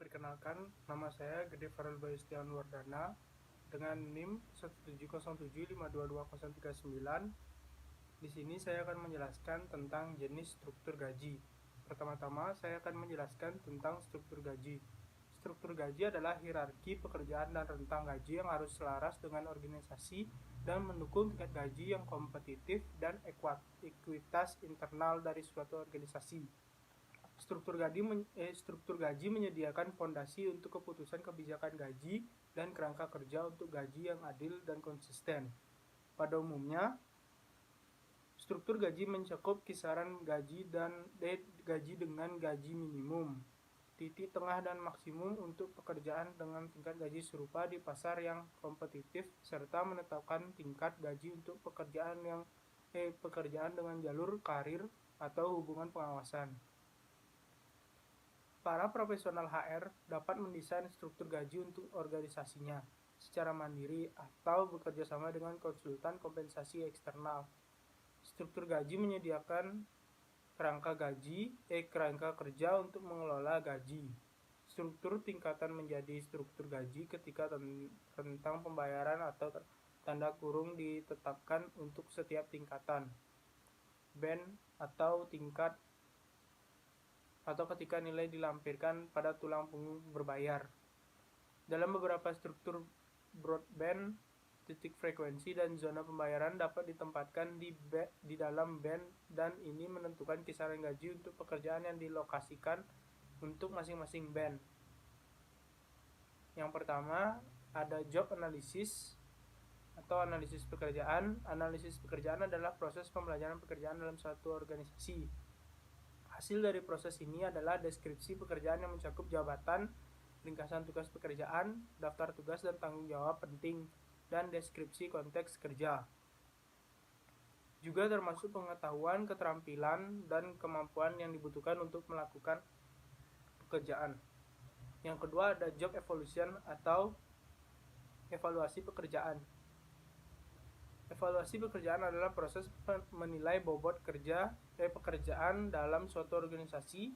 Perkenalkan, nama saya Gede Farel Bayustian Wardana dengan NIM 17075220039. Di sini saya akan menjelaskan tentang jenis struktur gaji. Pertama-tama, saya akan menjelaskan tentang struktur gaji. Struktur gaji adalah hierarki pekerjaan dan rentang gaji yang harus selaras dengan organisasi dan mendukung tingkat gaji yang kompetitif dan ekuitas internal dari suatu organisasi. Struktur gaji menyediakan fondasi untuk keputusan kebijakan gaji dan kerangka kerja untuk gaji yang adil dan konsisten. Pada umumnya, struktur gaji mencakup kisaran gaji dengan gaji minimum, titik tengah dan maksimum untuk pekerjaan dengan tingkat gaji serupa di pasar yang kompetitif, serta menetapkan tingkat gaji untuk pekerjaan dengan jalur karir atau hubungan pengawasan. Para profesional HR dapat mendesain struktur gaji untuk organisasinya secara mandiri atau bekerja sama dengan konsultan kompensasi eksternal. Struktur gaji menyediakan kerangka kerja untuk mengelola gaji. Struktur tingkatan menjadi struktur gaji ketika rentang pembayaran atau tanda kurung ditetapkan untuk setiap tingkatan, band atau tingkat, atau ketika nilai dilampirkan pada tulang punggung berbayar. Dalam beberapa struktur broadband, titik frekuensi dan zona pembayaran dapat ditempatkan di dalam band, dan ini menentukan kisaran gaji untuk pekerjaan yang dilokasikan untuk masing-masing band. Yang pertama, ada job analysis atau analisis pekerjaan. Analisis pekerjaan adalah proses pembelajaran pekerjaan dalam suatu organisasi. Hasil dari proses ini adalah deskripsi pekerjaan yang mencakup jabatan, ringkasan tugas pekerjaan, daftar tugas dan tanggung jawab penting, dan deskripsi konteks kerja. Juga termasuk pengetahuan, keterampilan, dan kemampuan yang dibutuhkan untuk melakukan pekerjaan. Yang kedua ada job evolution atau evaluasi pekerjaan. Evaluasi pekerjaan adalah proses menilai bobot pekerjaan dalam suatu organisasi.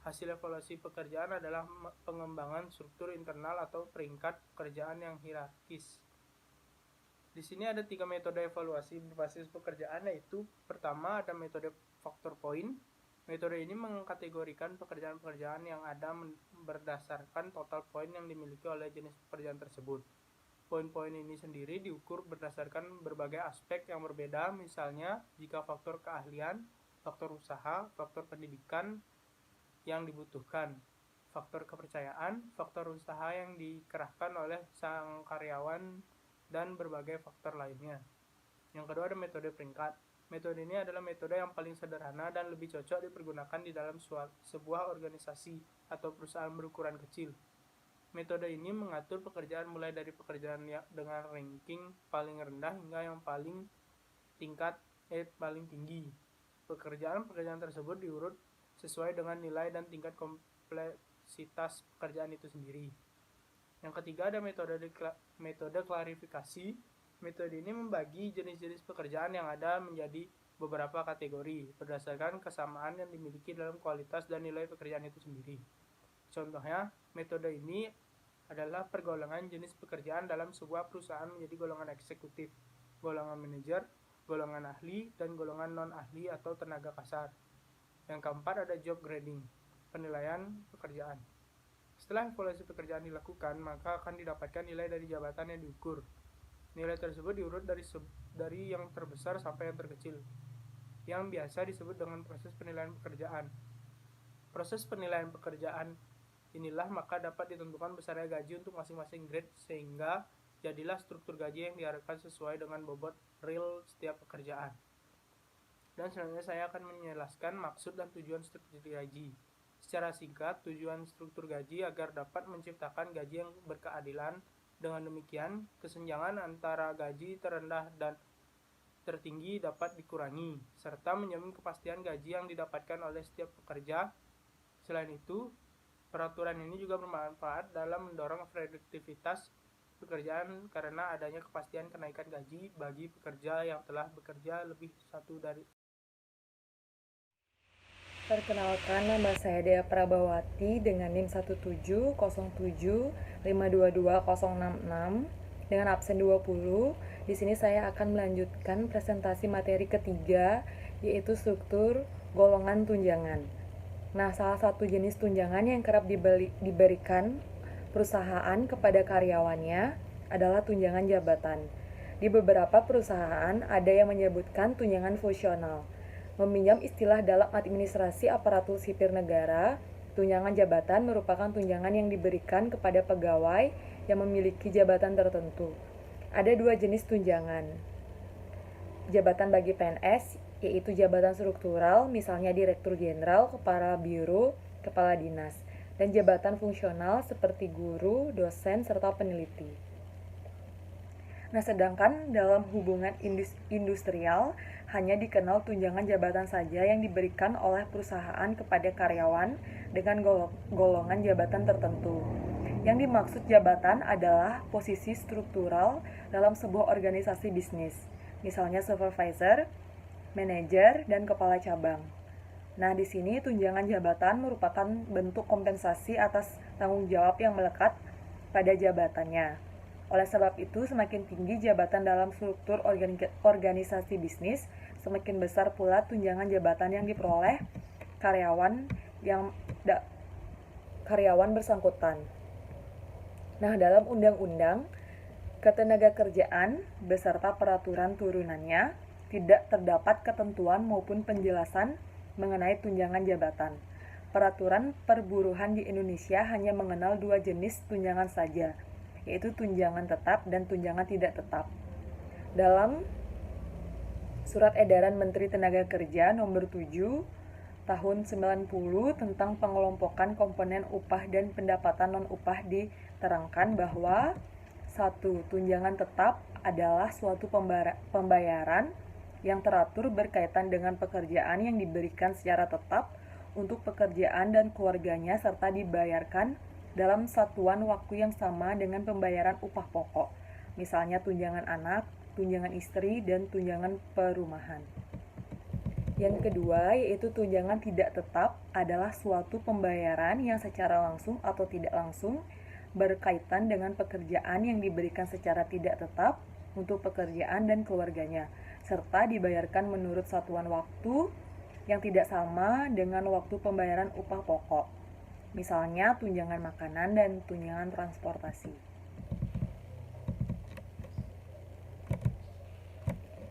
Hasil evaluasi pekerjaan adalah pengembangan struktur internal atau peringkat pekerjaan yang hierarkis. Di sini ada 3 metode evaluasi berbasis pekerjaan, yaitu pertama ada metode faktor point. Metode ini mengkategorikan pekerjaan-pekerjaan yang ada berdasarkan total poin yang dimiliki oleh jenis pekerjaan tersebut. Poin-poin ini sendiri diukur berdasarkan berbagai aspek yang berbeda, misalnya jika faktor keahlian, faktor usaha, faktor pendidikan yang dibutuhkan, faktor kepercayaan, faktor usaha yang dikerahkan oleh sang karyawan, dan berbagai faktor lainnya. Yang kedua ada metode peringkat. Metode ini adalah metode yang paling sederhana dan lebih cocok dipergunakan di dalam sebuah organisasi atau perusahaan berukuran kecil. Metode ini mengatur pekerjaan mulai dari pekerjaan dengan ranking paling rendah hingga yang paling tinggi. Pekerjaan tersebut diurut sesuai dengan nilai dan tingkat kompleksitas pekerjaan itu sendiri. Yang ketiga ada metode klarifikasi. Metode ini membagi jenis-jenis pekerjaan yang ada menjadi beberapa kategori berdasarkan kesamaan yang dimiliki dalam kualitas dan nilai pekerjaan itu sendiri. Contohnya, metode ini adalah pergolongan jenis pekerjaan dalam sebuah perusahaan menjadi golongan eksekutif, golongan manajer, golongan ahli, dan golongan non-ahli atau tenaga kasar. Yang keempat ada job grading, penilaian pekerjaan. Setelah evaluasi pekerjaan dilakukan, maka akan didapatkan nilai dari jabatan yang diukur. Nilai tersebut diurut dari yang terbesar sampai yang terkecil, yang biasa disebut dengan proses penilaian pekerjaan. Proses penilaian pekerjaan inilah maka dapat ditentukan besarnya gaji untuk masing-masing grade, sehingga jadilah struktur gaji yang diharapkan sesuai dengan bobot real setiap pekerjaan. Dan selanjutnya saya akan menjelaskan maksud dan tujuan struktur gaji. Secara singkat, tujuan struktur gaji agar dapat menciptakan gaji yang berkeadilan. Dengan demikian, kesenjangan antara gaji terendah dan tertinggi dapat dikurangi, serta menjamin kepastian gaji yang didapatkan oleh setiap pekerja. Selain itu, peraturan ini juga bermanfaat dalam mendorong produktivitas pekerjaan karena adanya kepastian kenaikan gaji bagi pekerja yang telah bekerja lebih Perkenalkan, nama saya Dea Prabawati dengan NIM 17075222066 dengan absen 20. Di sini saya akan melanjutkan presentasi materi ketiga, yaitu struktur golongan tunjangan. Nah, salah satu jenis tunjangan yang kerap diberikan perusahaan kepada karyawannya adalah tunjangan jabatan. Di beberapa perusahaan ada yang menyebutkan tunjangan fungsional. Meminjam istilah dalam administrasi aparatur sipil negara, tunjangan jabatan merupakan tunjangan yang diberikan kepada pegawai yang memiliki jabatan tertentu. Ada dua jenis tunjangan. Jabatan bagi PNS, yaitu jabatan struktural, misalnya Direktur Jenderal, Kepala Biro, Kepala Dinas, dan jabatan fungsional seperti guru, dosen, serta peneliti. Nah, sedangkan dalam hubungan industrial hanya dikenal tunjangan jabatan saja yang diberikan oleh perusahaan kepada karyawan dengan golongan jabatan tertentu. Yang dimaksud jabatan adalah posisi struktural dalam sebuah organisasi bisnis, misalnya supervisor, manajer, dan kepala cabang. Nah, di sini tunjangan jabatan merupakan bentuk kompensasi atas tanggung jawab yang melekat pada jabatannya. Oleh sebab itu, semakin tinggi jabatan dalam struktur organisasi bisnis, semakin besar pula tunjangan jabatan yang diperoleh karyawan bersangkutan. Nah, dalam Undang-Undang Ketenagakerjaan beserta peraturan turunannya tidak terdapat ketentuan maupun penjelasan mengenai tunjangan jabatan. Peraturan perburuhan di Indonesia hanya mengenal dua jenis tunjangan saja, yaitu tunjangan tetap dan tunjangan tidak tetap. Dalam Surat Edaran Menteri Tenaga Kerja Nomor 7 Tahun 90 tentang pengelompokan komponen upah dan pendapatan non-upah diterangkan bahwa 1. Tunjangan tetap adalah suatu pembayaran yang teratur berkaitan dengan pekerjaan yang diberikan secara tetap untuk pekerjaan dan keluarganya serta dibayarkan dalam satuan waktu yang sama dengan pembayaran upah pokok, misalnya tunjangan anak, tunjangan istri, dan tunjangan perumahan. Yang kedua, yaitu tunjangan tidak tetap adalah suatu pembayaran yang secara langsung atau tidak langsung berkaitan dengan pekerjaan yang diberikan secara tidak tetap untuk pekerjaan dan keluarganya, serta dibayarkan menurut satuan waktu yang tidak sama dengan waktu pembayaran upah pokok. Misalnya tunjangan makanan dan tunjangan transportasi.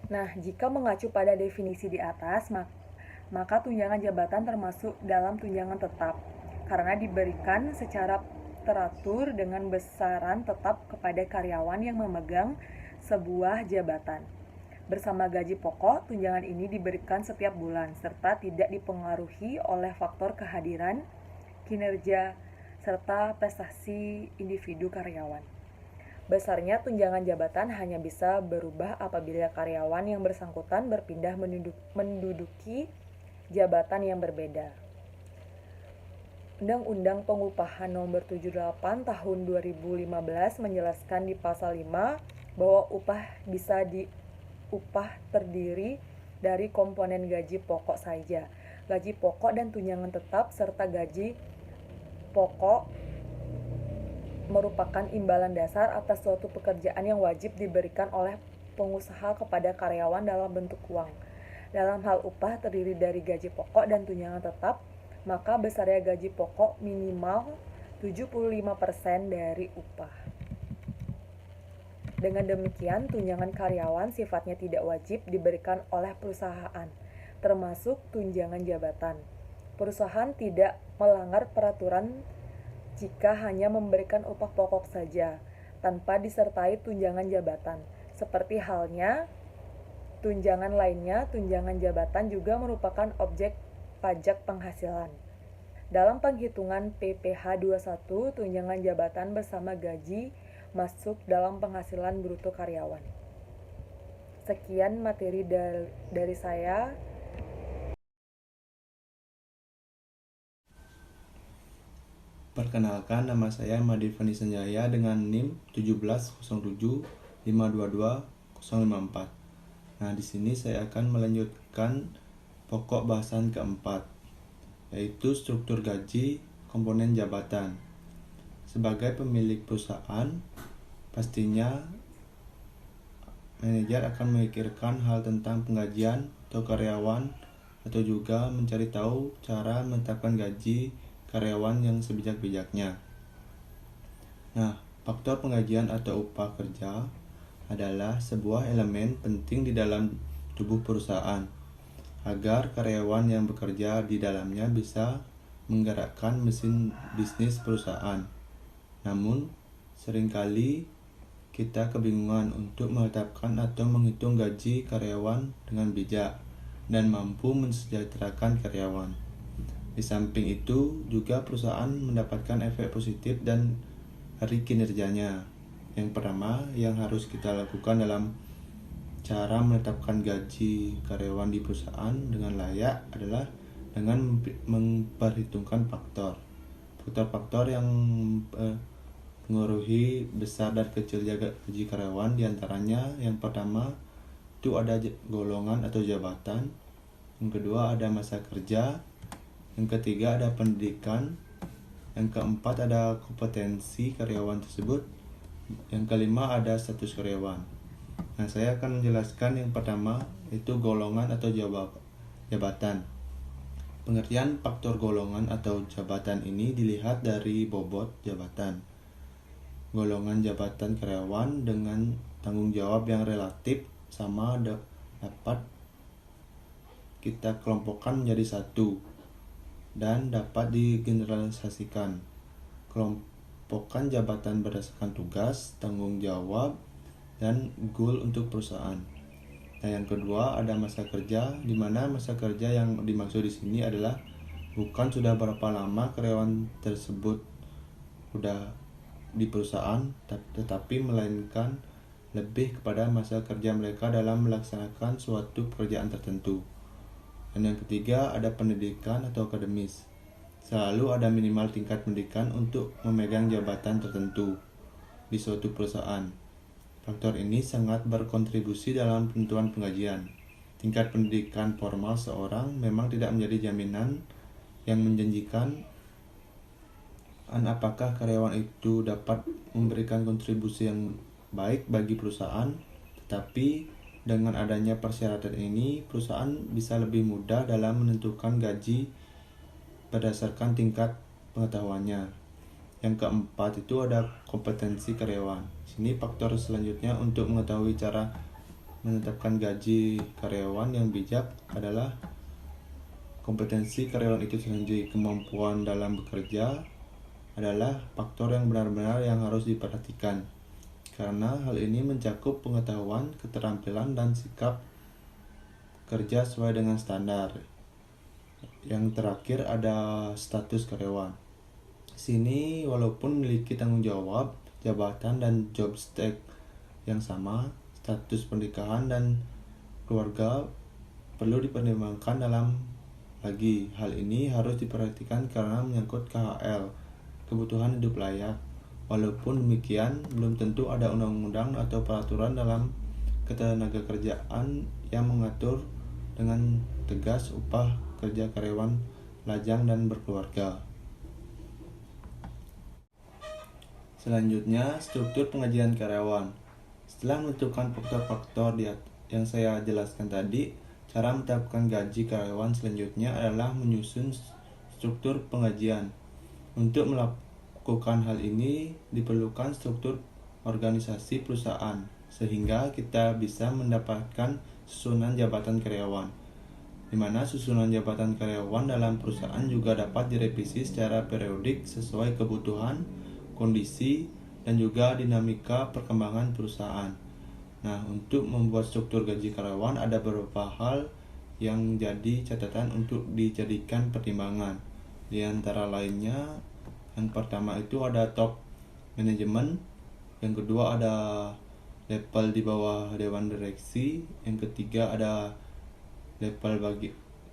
Nah, jika mengacu pada definisi di atas, maka tunjangan jabatan termasuk dalam tunjangan tetap karena diberikan secara teratur dengan besaran tetap kepada karyawan yang memegang sebuah jabatan. Bersama gaji pokok, tunjangan ini diberikan setiap bulan serta tidak dipengaruhi oleh faktor kehadiran, kinerja, serta prestasi individu karyawan. Besarnya tunjangan jabatan hanya bisa berubah apabila karyawan yang bersangkutan berpindah menduduki jabatan yang berbeda. Undang-Undang Pengupahan Nomor 78 Tahun 2015 menjelaskan di pasal 5 bahwa upah terdiri dari komponen gaji pokok saja, gaji pokok dan tunjangan tetap serta gaji pokok merupakan imbalan dasar atas suatu pekerjaan yang wajib diberikan oleh pengusaha kepada karyawan dalam bentuk uang. Dalam hal upah terdiri dari gaji pokok dan tunjangan tetap, maka besarnya gaji pokok minimal 75% dari upah. Dengan demikian, tunjangan karyawan sifatnya tidak wajib diberikan oleh perusahaan, termasuk tunjangan jabatan. Perusahaan tidak melanggar peraturan jika hanya memberikan upah pokok saja, tanpa disertai tunjangan jabatan. Seperti halnya tunjangan lainnya, tunjangan jabatan juga merupakan objek pajak penghasilan. Dalam penghitungan PPh 21, tunjangan jabatan bersama gaji masuk dalam penghasilan bruto karyawan. Sekian materi dari saya. Perkenalkan, nama saya Madi Fani Sanjaya dengan NIM 17075222054. Nah, di sini saya akan melanjutkan pokok bahasan keempat. yaitu struktur gaji komponen jabatan. Sebagai pemilik perusahaan, pastinya manajer akan memikirkan hal tentang penggajian atau karyawan, atau juga mencari tahu cara menetapkan gaji karyawan yang sebijak-bijaknya. Nah, faktor penggajian atau upah kerja adalah sebuah elemen penting di dalam tubuh perusahaan agar karyawan yang bekerja di dalamnya bisa menggerakkan mesin bisnis perusahaan. Namun, seringkali kita kebingungan untuk menetapkan atau menghitung gaji karyawan dengan bijak dan mampu mensejahterakan karyawan. Di samping itu, juga perusahaan mendapatkan efek positif dan dari kinerjanya. Yang pertama yang harus kita lakukan dalam cara menetapkan gaji karyawan di perusahaan dengan layak adalah dengan memperhitungkan faktor-faktor yang mengaruhi besar dan kecilnya gaji karyawan. Diantaranya yang pertama itu ada golongan atau jabatan, yang kedua ada masa kerja, yang ketiga ada pendidikan, yang keempat ada kompetensi karyawan tersebut, yang kelima ada status karyawan. Nah, saya akan menjelaskan yang pertama itu golongan atau jabatan. Pengertian faktor golongan atau jabatan ini dilihat dari bobot jabatan. Golongan jabatan karyawan dengan tanggung jawab yang relatif sama dapat kita kelompokkan menjadi satu dan dapat digeneralisasikan. Kelompokan jabatan berdasarkan tugas, tanggung jawab, dan goal untuk perusahaan. Nah, yang kedua ada masa kerja, di mana masa kerja yang dimaksud di sini adalah bukan sudah berapa lama karyawan tersebut sudah di perusahaan, tetapi melainkan lebih kepada masa kerja mereka dalam melaksanakan suatu pekerjaan tertentu. Dan yang ketiga ada pendidikan atau akademis. Selalu ada minimal tingkat pendidikan untuk memegang jabatan tertentu di suatu perusahaan. Faktor ini sangat berkontribusi dalam penentuan penggajian. Tingkat pendidikan formal seorang memang tidak menjadi jaminan yang menjanjikan apakah karyawan itu dapat memberikan kontribusi yang baik bagi perusahaan, tetapi dengan adanya persyaratan ini, perusahaan bisa lebih mudah dalam menentukan gaji berdasarkan tingkat pengetahuannya. Yang keempat itu ada kompetensi karyawan. Sini faktor selanjutnya untuk mengetahui cara menetapkan gaji karyawan yang bijak adalah kompetensi karyawan itu sendiri. Kemampuan dalam bekerja adalah faktor yang benar-benar yang harus diperhatikan, karena hal ini mencakup pengetahuan, keterampilan, dan sikap kerja sesuai dengan standar. Yang terakhir ada status karyawan. Sini walaupun memiliki tanggung jawab, jabatan, dan job stack yang sama, status pernikahan dan keluarga perlu dipertimbangkan dalam lagi. Hal ini harus diperhatikan karena menyangkut KHL, kebutuhan hidup layak. Walaupun demikian, belum tentu ada undang-undang atau peraturan dalam ketenagakerjaan yang mengatur dengan tegas upah kerja karyawan lajang dan berkeluarga. Selanjutnya, struktur penggajian karyawan. Setelah menentukan faktor-faktor yang saya jelaskan tadi, cara menetapkan gaji karyawan selanjutnya adalah menyusun struktur penggajian. Untuk melakukan hal ini diperlukan struktur organisasi perusahaan, sehingga kita bisa mendapatkan susunan jabatan karyawan, di mana susunan jabatan karyawan dalam perusahaan juga dapat direvisi secara periodik sesuai kebutuhan, kondisi, dan juga dinamika perkembangan perusahaan. Nah, untuk membuat struktur gaji karyawan ada beberapa hal yang jadi catatan untuk dijadikan pertimbangan. Di antara lainnya, yang pertama itu ada top manajemen, yang kedua ada level di bawah dewan direksi, yang ketiga ada level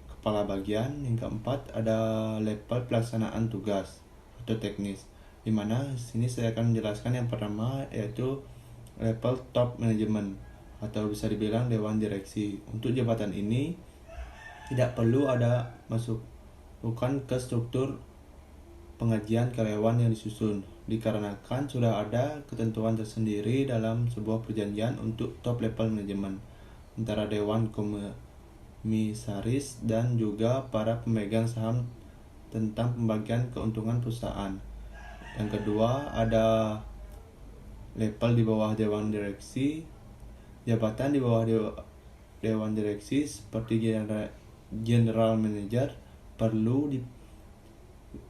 kepala bagian, yang keempat ada level pelaksanaan tugas atau teknis. Di mana sini saya akan menjelaskan yang pertama yaitu level top manajemen atau bisa dibilang dewan direksi. Untuk jabatan ini tidak perlu ada bukan ke struktur pengajian karyawan yang disusun, dikarenakan sudah ada ketentuan tersendiri dalam sebuah perjanjian untuk top level manajemen antara dewan komisaris dan juga para pemegang saham tentang pembagian keuntungan perusahaan. Yang kedua, ada level di bawah dewan direksi. Jabatan di bawah dewan direksi seperti general manager perlu di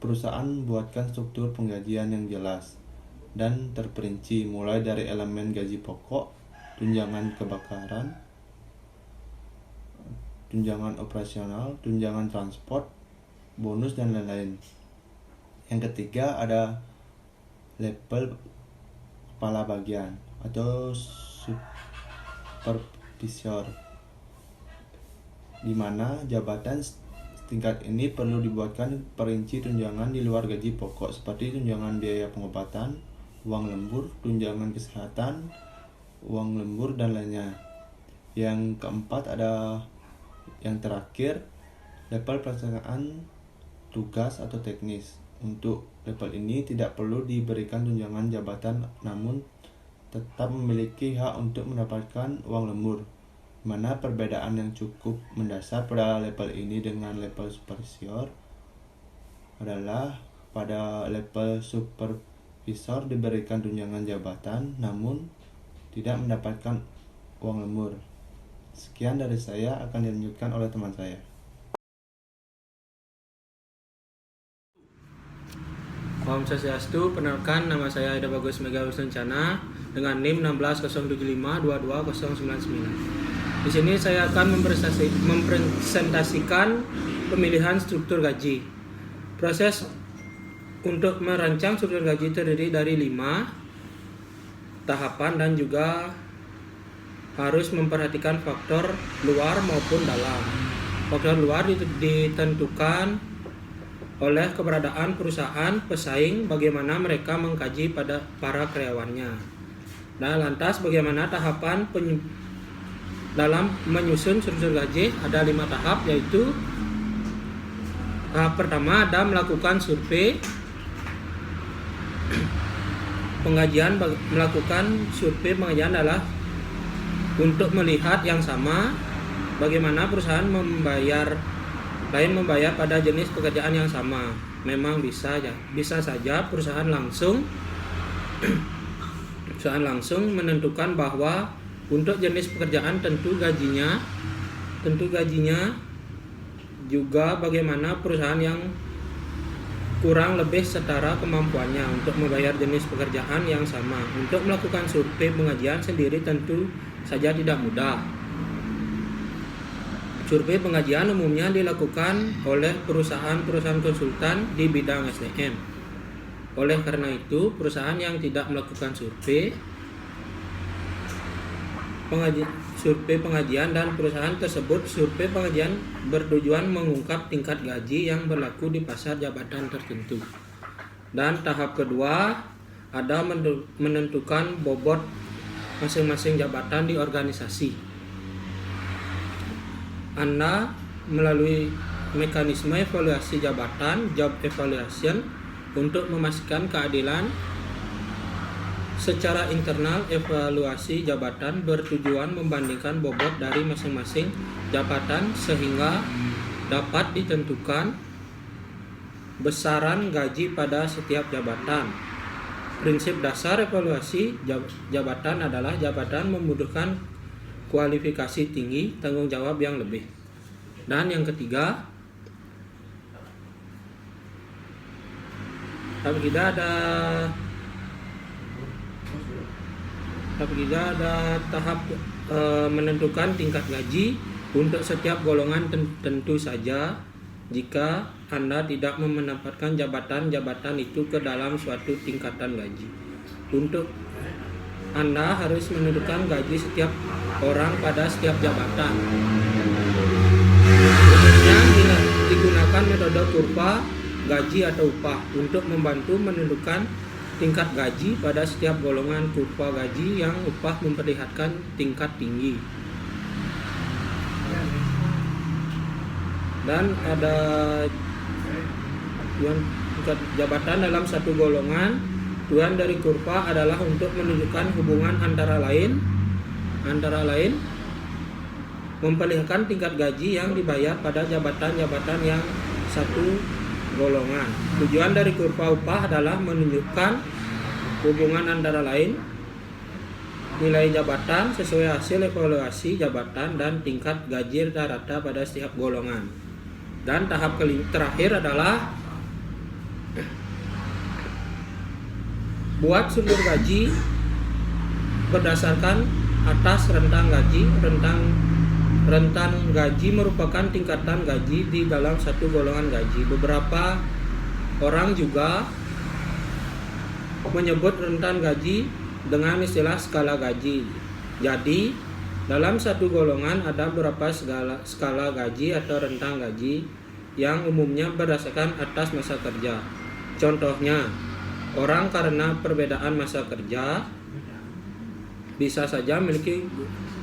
perusahaan buatkan struktur penggajian yang jelas dan terperinci, mulai dari elemen gaji pokok, tunjangan kebakaran, tunjangan operasional, tunjangan transport, bonus, dan lain-lain. Yang ketiga, ada level kepala bagian atau supervisor, di mana jabatan tingkat ini perlu dibuatkan perinci tunjangan di luar gaji pokok seperti tunjangan biaya pengobatan, uang lembur, tunjangan kesehatan, uang lembur, dan lainnya. Yang keempat, ada yang terakhir, level pelaksanaan tugas atau teknis. Untuk level ini tidak perlu diberikan tunjangan jabatan, namun tetap memiliki hak untuk mendapatkan uang lembur. Mana perbedaan yang cukup mendasar pada level ini dengan level supervisor adalah pada level supervisor diberikan tunjangan jabatan namun tidak mendapatkan uang lembur. Sekian dari saya, akan dilanjutkan oleh teman saya. Om Swastiastu, perkenalkan nama saya Aida Bagus Mega Wisrencana dengan NIM 16075222099. Di sini saya akan mempresentasikan pemilihan struktur gaji. Proses untuk merancang struktur gaji terdiri dari 5 tahapan dan juga harus memperhatikan faktor luar maupun dalam. Faktor luar ditentukan oleh keberadaan perusahaan pesaing, bagaimana mereka mengkaji pada para karyawannya. Nah, lantas bagaimana tahapan dalam menyusun struktur gaji? Ada 5 tahap, yaitu tahap pertama ada melakukan survei pengajian. Melakukan survei pengajian adalah untuk melihat yang sama bagaimana perusahaan membayar pada jenis pekerjaan yang sama. Memang bisa saja perusahaan langsung menentukan bahwa untuk jenis pekerjaan tentu gajinya juga bagaimana perusahaan yang kurang lebih setara kemampuannya untuk membayar jenis pekerjaan yang sama. Untuk melakukan survei pengajian sendiri tentu saja tidak mudah. Survei pengajian umumnya dilakukan oleh perusahaan-perusahaan konsultan di bidang SDM. Oleh karena itu, perusahaan yang tidak melakukan survei pengajian dan perusahaan tersebut survei pengajian bertujuan mengungkap tingkat gaji yang berlaku di pasar jabatan tertentu. Dan tahap kedua ada menentukan bobot masing-masing jabatan di organisasi. Anda melalui mekanisme evaluasi jabatan, job evaluation, untuk memastikan keadilan secara internal. Evaluasi jabatan bertujuan membandingkan bobot dari masing-masing jabatan sehingga dapat ditentukan besaran gaji pada setiap jabatan. Prinsip dasar evaluasi jabatan adalah jabatan membutuhkan kualifikasi tinggi, tanggung jawab yang lebih. Dan yang ketiga, ada tahap menentukan tingkat gaji untuk setiap golongan. Tentu saja jika Anda tidak menempatkan jabatan-jabatan itu ke dalam suatu tingkatan gaji. Untuk Anda harus menentukan gaji setiap orang pada setiap jabatan. Umumnya digunakan metode kurva gaji atau upah untuk membantu menentukan tingkat gaji pada setiap golongan. Kurva gaji yang upah memperlihatkan tingkat tinggi. Dan ada tujuan tingkat jabatan dalam satu golongan. Tujuan dari kurva adalah untuk menunjukkan hubungan antara lain memperlihatkan tingkat gaji yang dibayar pada jabatan-jabatan yang satu golongan. Tujuan dari kurva upah adalah menunjukkan hubungan antara lain nilai jabatan sesuai hasil evaluasi jabatan dan tingkat gaji rata-rata pada setiap golongan. Dan tahap terakhir adalah buat struktur gaji berdasarkan atas rentang gaji. Rentang gaji merupakan tingkatan gaji di dalam satu golongan gaji. Beberapa orang juga menyebut rentang gaji dengan istilah skala gaji. Jadi, dalam satu golongan ada beberapa skala gaji atau rentang gaji yang umumnya berdasarkan atas masa kerja. Contohnya, orang karena perbedaan masa kerja bisa saja memiliki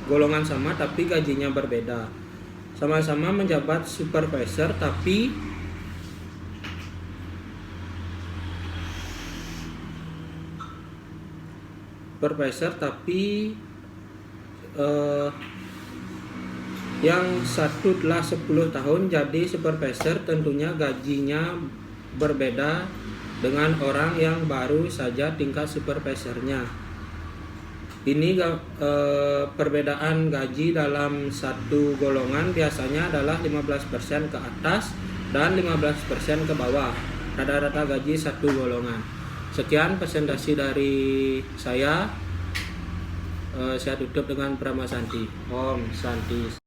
golongan sama tapi gajinya berbeda. Sama-sama menjabat supervisor tapi yang satu telah 10 tahun jadi supervisor, tentunya gajinya berbeda dengan orang yang baru saja tingkat supervisornya. Ini perbedaan gaji dalam satu golongan biasanya adalah 15% ke atas dan 15% ke bawah rata-rata gaji satu golongan. Sekian presentasi dari saya tutup dengan Brahma Santi. Om Santi.